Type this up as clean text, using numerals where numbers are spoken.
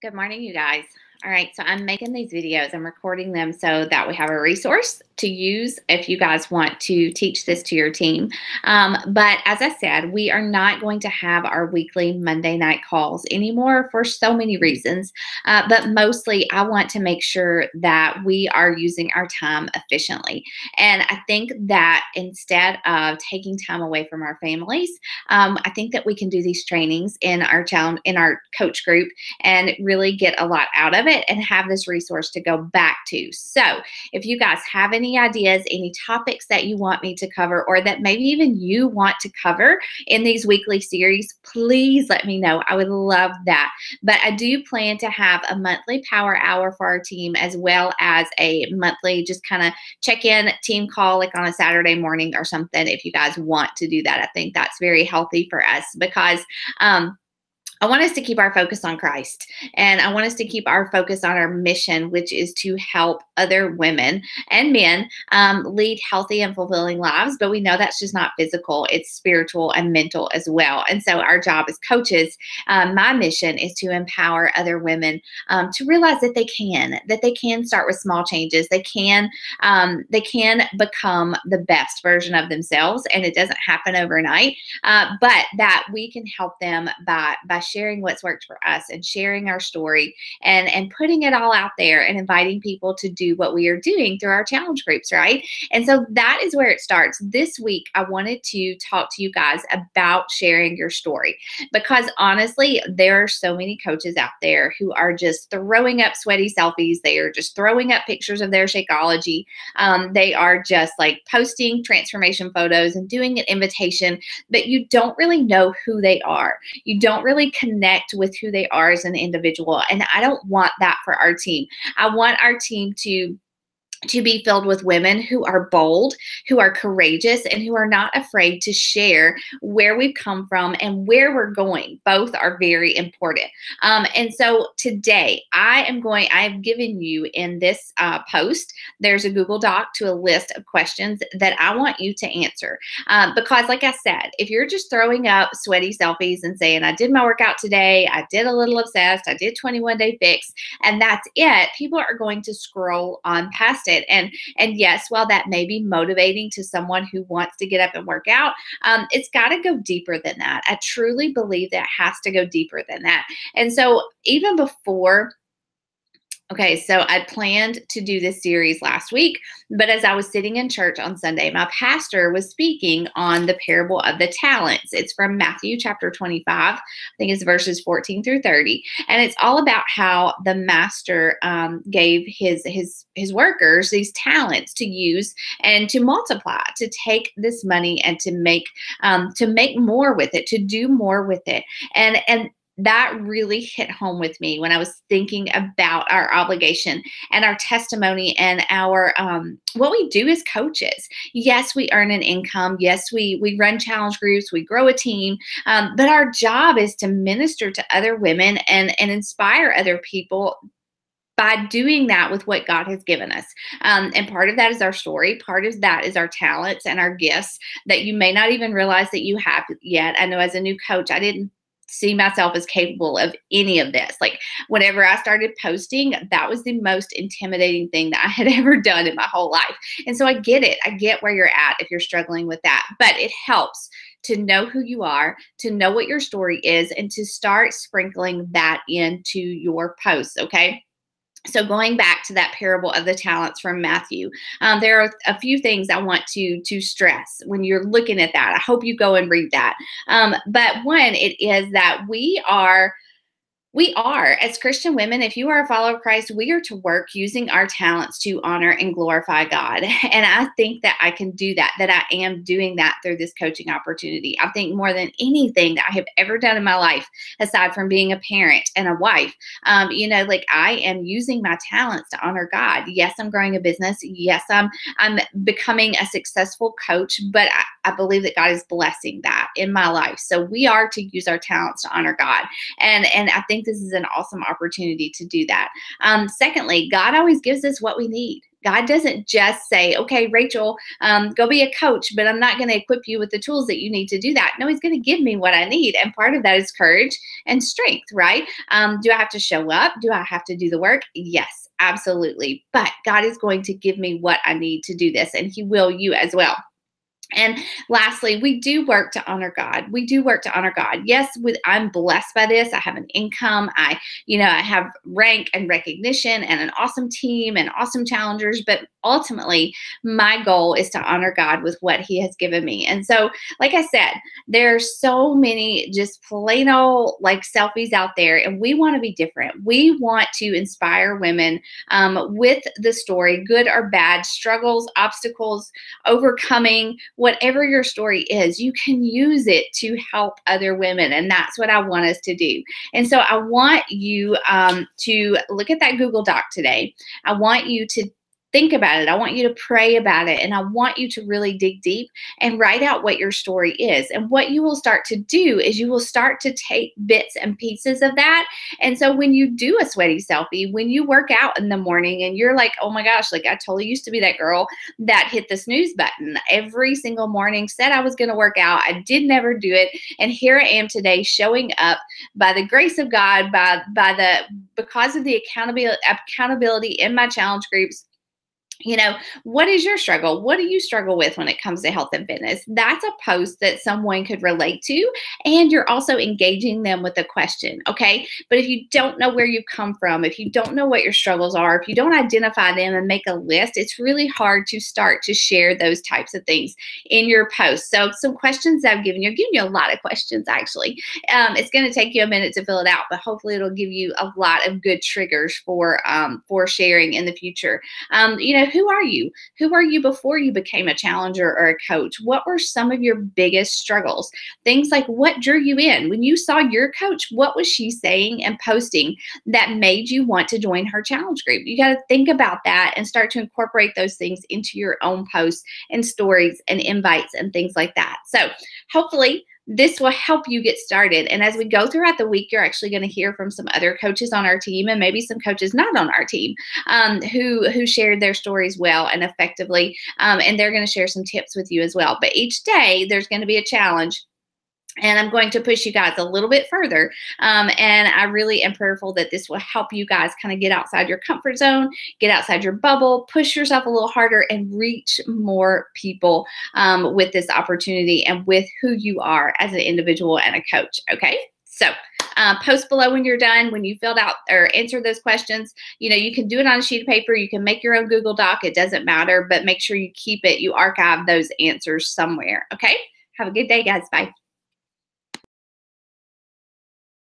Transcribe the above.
Good morning, you guys. All right, so I'm making these videos. I'm recording them so that we have a resource to use if you guys want to teach this to your team. But as I said, we are not going to have our weekly Monday night calls anymore for so many reasons. But mostly, I want to make sure that we are using our time efficiently. And I think that instead of taking time away from our families, I think that we can do these trainings in our challenge in our coach group and really get a lot out of it and have this resource to go back to. So if you guys have any ideas, any topics that you want me to cover, or that maybe even you want to cover in these weekly series, please let me know. I would love that. But I do plan to have a monthly power hour for our team, as well as a monthly just kind of check-in team call, like on a Saturday morning or something, if you guys want to do that. I think that's very healthy for us because I want us to keep our focus on Christ, and I want us to keep our focus on our mission, which is to help other women and men lead healthy and fulfilling lives. But we know that's just not physical, it's spiritual and mental as well. And so our job as coaches, my mission is to empower other women to realize that they can start with small changes. They can become the best version of themselves, and it doesn't happen overnight, but that we can help them by sharing what's worked for us and sharing our story and putting it all out there and inviting people to do what we are doing through our challenge groups, right? And so that is where it starts. This week, I wanted to talk to you guys about sharing your story, because honestly, there are so many coaches out there who are just throwing up sweaty selfies. They are just throwing up pictures of their Shakeology. They are just like posting transformation photos and doing an invitation, but you don't really know who they are. You don't really connect with who they are as an individual. And I don't want that for our team. I want our team to be filled with women who are bold, who are courageous, and who are not afraid to share where we've come from and where we're going. Both are very important. And so today I've given you in this post, there's a Google Doc to a list of questions that I want you to answer. Because like I said, if you're just throwing up sweaty selfies and saying, I did my workout today, I did a little obsessed, I did 21-day fix, and that's it, people are going to scroll on past it. And yes, while that may be motivating to someone who wants to get up and work out, it's got to go deeper than that. I truly believe that it has to go deeper than that. And so even before, okay, so I planned to do this series last week, but as I was sitting in church on Sunday, my pastor was speaking on the parable of the talents. It's from Matthew chapter 25. I think it's verses 14 through 30. And it's all about how the master gave his workers these talents to use and to multiply, to take this money and to make more with it, to do more with it. And that really hit home with me when I was thinking about our obligation and our testimony and our what we do as coaches. Yes, we earn an income. Yes, we run challenge groups. We grow a team. But our job is to minister to other women and inspire other people by doing that with what God has given us. And part of that is our story. Part of that is our talents and our gifts that you may not even realize that you have yet. I know as a new coach, I didn't see myself as capable of any of this. Like whenever I started posting, that was the most intimidating thing that I had ever done in my whole life. And so I get it. I get where you're at if you're struggling with that, but it helps to know who you are, to know what your story is, and to start sprinkling that into your posts. Okay. So going back to that parable of the talents from Matthew, there are a few things I want to stress when you're looking at that. I hope you go and read that. But one, it is that we are, as Christian women, if you are a follower of Christ, we are to work using our talents to honor and glorify God. And I think that I can do that I am doing that through this coaching opportunity. I think more than anything that I have ever done in my life, aside from being a parent and a wife, like I am using my talents to honor God. Yes, I'm growing a business. Yes, I'm becoming a successful coach, but I believe that God is blessing that in my life. So we are to use our talents to honor God. And I think this is an awesome opportunity to do that. Secondly, God always gives us what we need. God doesn't just say, okay, Rachel, go be a coach, but I'm not going to equip you with the tools that you need to do that. No, he's going to give me what I need. And part of that is courage and strength, right? Do I have to show up? Do I have to do the work? Yes, absolutely. But God is going to give me what I need to do this, and he will you as well. And lastly, we do work to honor God. We do work to honor God. Yes, I'm blessed by this. I have an income. I have rank and recognition and an awesome team and awesome challengers. But ultimately, my goal is to honor God with what he has given me. And so, like I said, there's so many just plain old like selfies out there, and we want to be different. We want to inspire women with the story, good or bad, struggles, obstacles, overcoming. Whatever your story is, you can use it to help other women. And that's what I want us to do. And so I want you to look at that Google Doc today. I want you to think about it. I want you to pray about it. And I want you to really dig deep and write out what your story is. And what you will start to do is you will start to take bits and pieces of that. And so when you do a sweaty selfie, when you work out in the morning and you're like, oh my gosh, like I totally used to be that girl that hit the snooze button every single morning, said I was going to work out. I did never do it. And here I am today showing up by the grace of God, because of the accountability in my challenge groups. What is your struggle? What do you struggle with when it comes to health and fitness? That's a post that someone could relate to, and you're also engaging them with a question, okay? But if you don't know where you come from, if you don't know what your struggles are, if you don't identify them and make a list, it's really hard to start to share those types of things in your post. So some questions I've given you a lot of questions actually. It's going to take you a minute to fill it out, but hopefully it'll give you a lot of good triggers for sharing in the future. Who are you? Who were you before you became a challenger or a coach? What were some of your biggest struggles? Things like what drew you in? When you saw your coach, what was she saying and posting that made you want to join her challenge group? You got to think about that and start to incorporate those things into your own posts and stories and invites and things like that. So hopefully this will help you get started. And as we go throughout the week, you're actually going to hear from some other coaches on our team and maybe some coaches not on our team who shared their stories well and effectively. And they're going to share some tips with you as well. But each day there's going to be a challenge. And I'm going to push you guys a little bit further. And I really am prayerful that this will help you guys kind of get outside your comfort zone, get outside your bubble, push yourself a little harder, and reach more people with this opportunity and with who you are as an individual and a coach. Okay. So post below when you're done, when you filled out or answered those questions. You can do it on a sheet of paper. You can make your own Google Doc. It doesn't matter, but make sure you keep it. You archive those answers somewhere. Okay. Have a good day, guys. Bye.